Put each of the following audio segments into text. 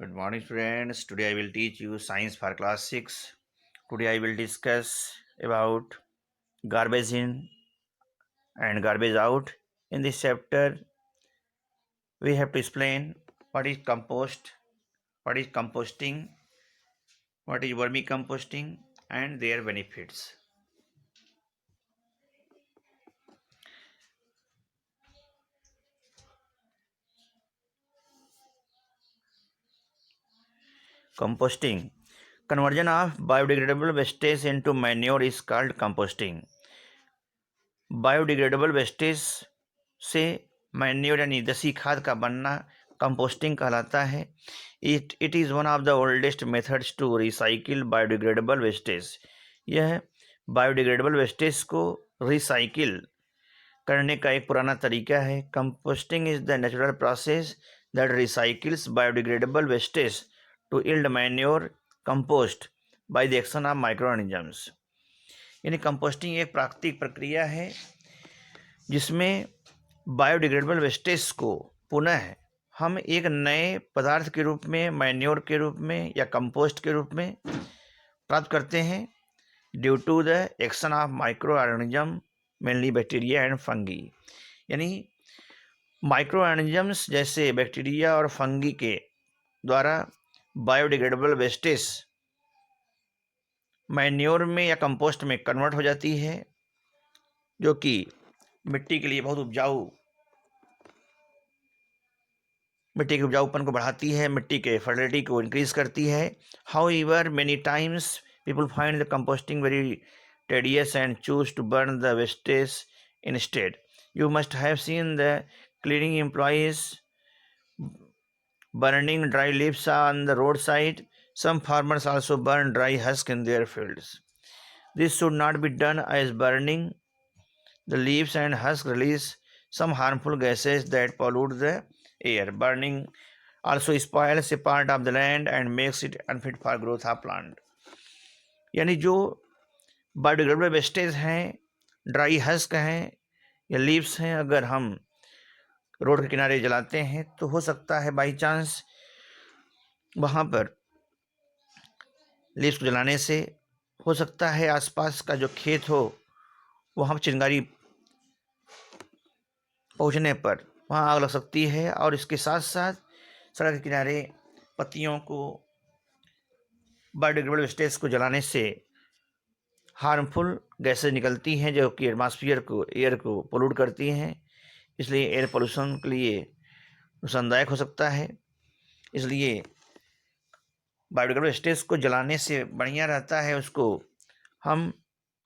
Good morning, friends. Today I will teach you science for class 6. Today I will discuss about garbage in and garbage out. In this chapter, we have to explain what is compost, what is composting, what is vermicomposting, and their benefits. Composting. Conversion of biodegradable wastage into manure is called composting. Biodegradable wastage से manure यानी देसी खाद का बनना composting कहलाता है। It is one of the oldest methods to recycle biodegradable wastage. यह biodegradable wastage को रिसाइकिल करने का एक पुराना तरीका है। Composting is the natural process that recycles biodegradable wastage to yield manure compost by the action of micro organisms. यानी composting एक प्राकृतिक प्रक्रिया है जिसमें बायोडिग्रेडेबल वेस्टेज को पुनः हम एक नए पदार्थ के रूप में, मैन्योर के रूप में या कंपोस्ट के रूप में प्राप्त करते हैं due to the action of micro organism mainly bacteria and fungi. यानी माइक्रो ऑर्गेनिजम्स जैसे बैक्टीरिया और फंगी के द्वारा बायोडिग्रेडेबल वेस्टेज मैन्योर में या कंपोस्ट में कन्वर्ट हो जाती है, जो कि मिट्टी के लिए बहुत मिट्टी के उपजाऊपन को बढ़ाती है, मिट्टी के फर्टिलिटी को इंक्रीज करती है। However many times people find the composting very tedious and choose to burn the wastage instead. You must have seen the cleaning employees burning dry leaves on the roadside. Some farmers also burn dry husk in their fields. This should not be done, as burning the leaves and husk release some harmful gases that pollute the air. Burning also spoils a part of the land and makes it unfit for growth of plant. यानी जो biodegradable wastage हैं, dry husk हैं या leaves हैं, अगर हम road के किनारे जलाते हैं तो हो सकता है बाई चांस वहाँ पर लीव्स को जलाने से हो सकता है आसपास का जो खेत हो वहाँ चिंगारी पहुँचने पर वहाँ आग लग सकती है, और इसके साथ साथ सड़क के किनारे पत्तियों को, बायोडिग्रेडेबल वेस्टेज को जलाने से हार्मफुल गैसेज निकलती हैं जो कि एटमॉस्फेयर को, एयर को पोल्यूट करती हैं। इसलिए एयर पोल्यूशन के लिए नुकसानदायक हो सकता है। इसलिए बायोडिग्रेडेबल वेस्टेज को जलाने से बढ़िया रहता है उसको हम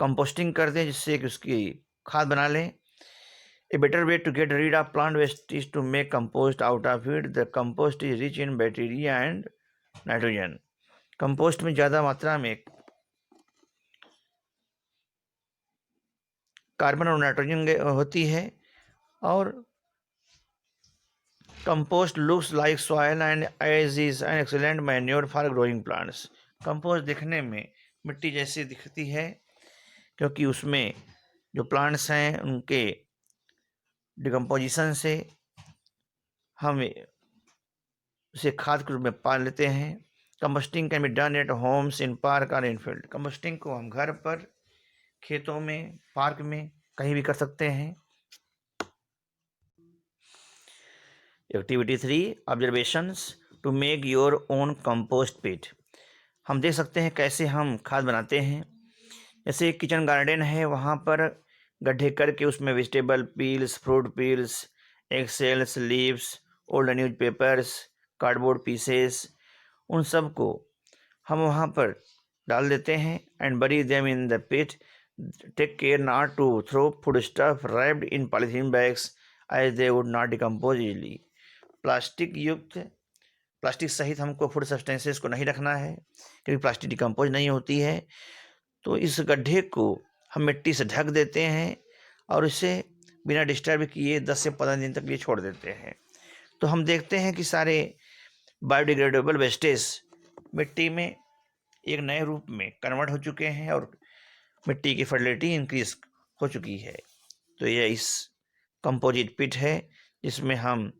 कंपोस्टिंग कर दें, जिससे कि उसकी खाद बना लें। A better way to get rid of plant waste is to make compost out of it. The compost is rich in bacteria and nitrogen. Compost में ज़्यादा मात्रा में कार्बन और नाइट्रोजन होती है, और compost looks like soil and as is an excellent manure for growing plants. Compost दिखने में मिट्टी जैसी दिखती है क्योंकि उसमें जो प्लांट्स हैं उनके डिकम्पोजिशन से हम उसे खाद के रूप में पाल लेते हैं। Composting can be done at Holmes, in park और इन फील्ड। कंपोस्टिंग को हम घर पर, खेतों में, पार्क में, कहीं भी कर सकते हैं। Activity 3, observations to make your own compost pit. हम देख सकते हैं कैसे हम खाद बनाते हैं। जैसे किचन गार्डन है, वहाँ पर गड्ढे करके उसमें vegetable peels, fruit peels, egg cells, leaves, old news papers, cardboard pieces, उन सब को हम वहाँ पर डाल देते हैं and bury them in the pit. Take care not to throw food stuff wrapped in polythene bags as they would not decompose easily. Plastic सहित हमको फूड सब्सटेंसेस को नहीं रखना है क्योंकि प्लास्टिक डिकम्पोज नहीं होती है। तो इस गड्ढे को हम मिट्टी से ढक देते हैं और इसे बिना डिस्टर्ब किए 10 से 15 दिन तक लिए छोड़ देते हैं। तो हम देखते हैं कि सारे बायोडिग्रेडेबल वेस्टेज मिट्टी में एक नए रूप में कन्वर्ट हो चुके हैं और मिट्टी की फर्टिलिटी इंक्रीज हो चुकी है। तो यह इस कंपोजिट पिट है जिसमें हम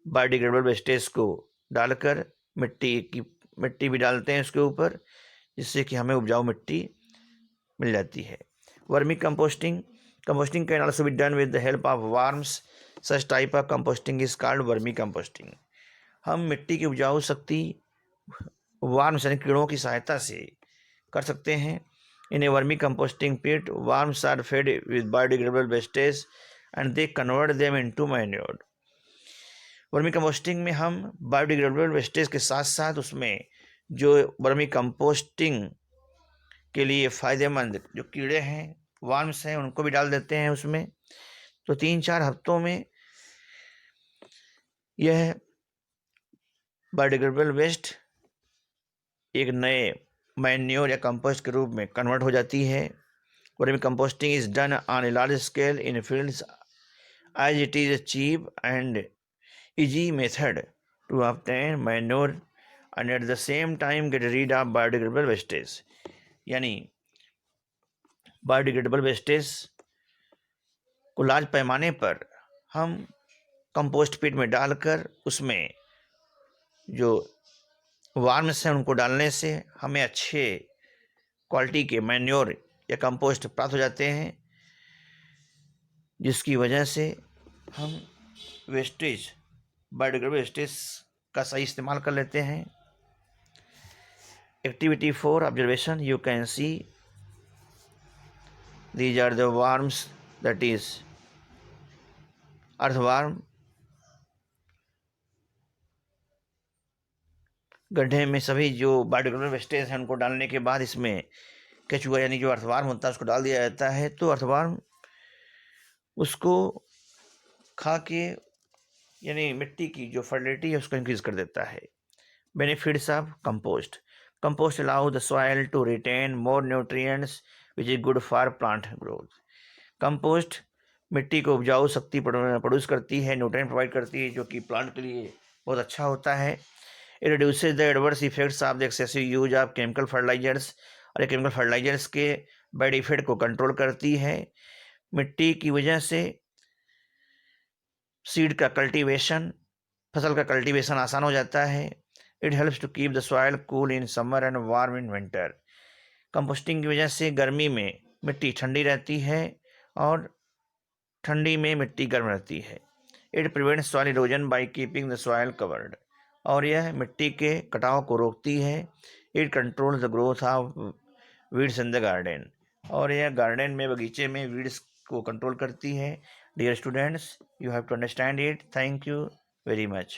बायोडिग्रेडेबल वेस्टेज को डालकर मिट्टी भी डालते हैं उसके ऊपर, जिससे कि हमें उपजाऊ मिट्टी मिल जाती है। Vermi composting can also be done with the help of worms. Such type of composting is called vermi composting. हम मिट्टी की उपजाऊ शक्ति वर्म्स यानी कीड़ों की सहायता से कर सकते हैं। In a vermi composting pit, worms are fed with biodegradable wastage and they convert them into manure. Vermi composting में हम बायोडिग्रेडेबल वेस्टेज के साथ साथ उसमें जो वर्मी कंपोस्टिंग के लिए फ़ायदेमंद जो कीड़े हैं, वर्म्स हैं, उनको भी डाल देते हैं उसमें। तो 3-4 हफ्तों में यह बायोडिग्रेडेबल वेस्ट एक नए मैन्योर या कंपोस्ट के रूप में कन्वर्ट हो जाती है। Vermi composting is done on a large scale in fields as it is a cheap and easy method to obtain manure and at the same time get rid of biodegradable wastage। यानी biodegradable wastage को large पैमाने पर हम compost pit में डालकर उसमें जो warms हैं उनको डालने से हमें अच्छे क्वालिटी के मैन्योर या कंपोस्ट प्राप्त हो जाते हैं, जिसकी वजह से हम बायोडिग्रेडेबल वेस्टेज का सही इस्तेमाल कर लेते हैं। Activity 4 observation, you can see these are the worms, that is earthworm. गड्ढे में सभी जो बायोडिग्रेडेबल वेस्टेज हैं उनको डालने के बाद इसमें केचुआ यानी जो अर्थवर्म होता है उसको डाल दिया जाता है। तो अर्थवर्म उसको खा के यानी मिट्टी की जो फर्टिलिटी है उसको इंक्रीज कर देता है। Benefits of compost allow the soil to retain more nutrients which is good for plant growth. Compost मिट्टी को उपजाऊ शक्ति प्रोड्यूस करती है, न्यूट्रिएंट प्रोवाइड करती है, जो कि प्लांट के लिए बहुत अच्छा होता है। It reduces the adverse effects of the excessive use of chemical fertilizers, और केमिकल फर्टिलाइजर्स के बैड इफेक्ट को कंट्रोल करती है। मिट्टी की वजह से सीड का कल्टीवेशन, फसल का कल्टीवेशन आसान हो जाता है। It helps to keep the soil cool in summer and warm in winter. Composting की वजह से गर्मी में मिट्टी ठंडी रहती है और ठंडी में मिट्टी गर्म रहती है। It prevents soil erosion by keeping the soil covered, और यह मिट्टी के कटाव को रोकती है। It controls the growth of weeds in the garden, और यह गार्डन में बगीचे में वीड्स को कंट्रोल करती है। Dear students, you have to understand it. Thank you very much.